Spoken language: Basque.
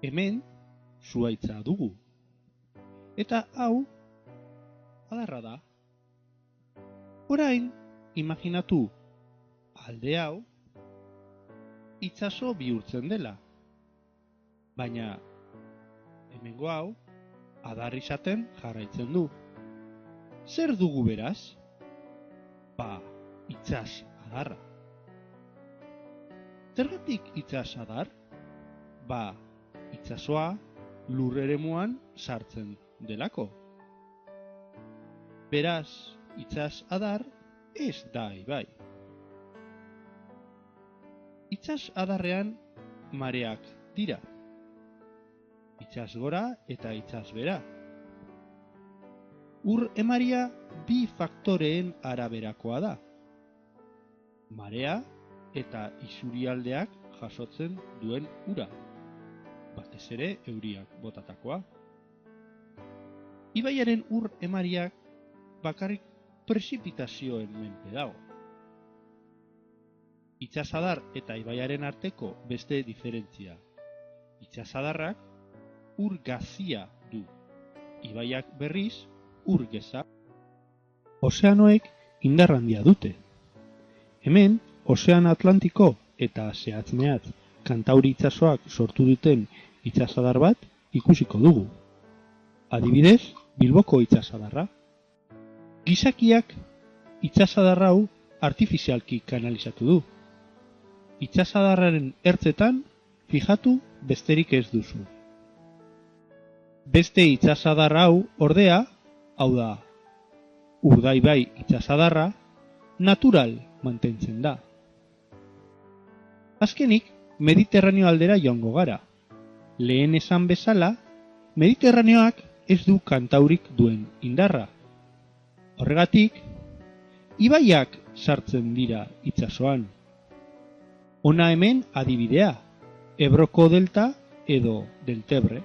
Hemen zuhaitza dugu. Eta hau adarra da. Orain, imaginatu alde hau itsaso bihurtzen dela. Baina hemengo hau adar izaten jarraitzen du. Zer dugu beraz? Itsas adarra. Zergatik itsas adar? Itsasoa lur eremuan sartzen delako. Beraz, itsas adar ez da ibai. Itsas adarrean mareak dira. Itsas gora eta itsas bera. Ur emaria bi faktoreen araberakoa da. Marea eta isurialdeak jasotzen duen ura. Batez ere euriak botatakoa. Ibaiaren ur emariak bakarrik prezipitazioen menpe dago. Itsasadar eta ibaiaren arteko beste diferentzia. Itsasadarrak ur gazia du. Ibaiak berriz ur geza. Ozeanoek indar handia dute. Hemen, Ozeano Atlantiko eta zehatz-mehatz Kantauri itsasoak sortu duten itsasadar bat ikusiko dugu. Adibidez, Bilboko itsasadarra. Gizakiak itsasadar hau artifizialki kanalizatu du. Itsasadarraren ertzetan fijatu besterik ez duzu. Beste itsasadar hau ordea, hau da, Urdaibai itsasadarra, natural mantentzen da. Azkenik, Mediterraneo aldera joango gara. Lehen esan bezala, Mediterraneoak ez du Kantaurik duen indarra. Horregatik, ibaiak sartzen dira itsasoan. Hona hemen adibidea, Ebroko delta edo Deltebre.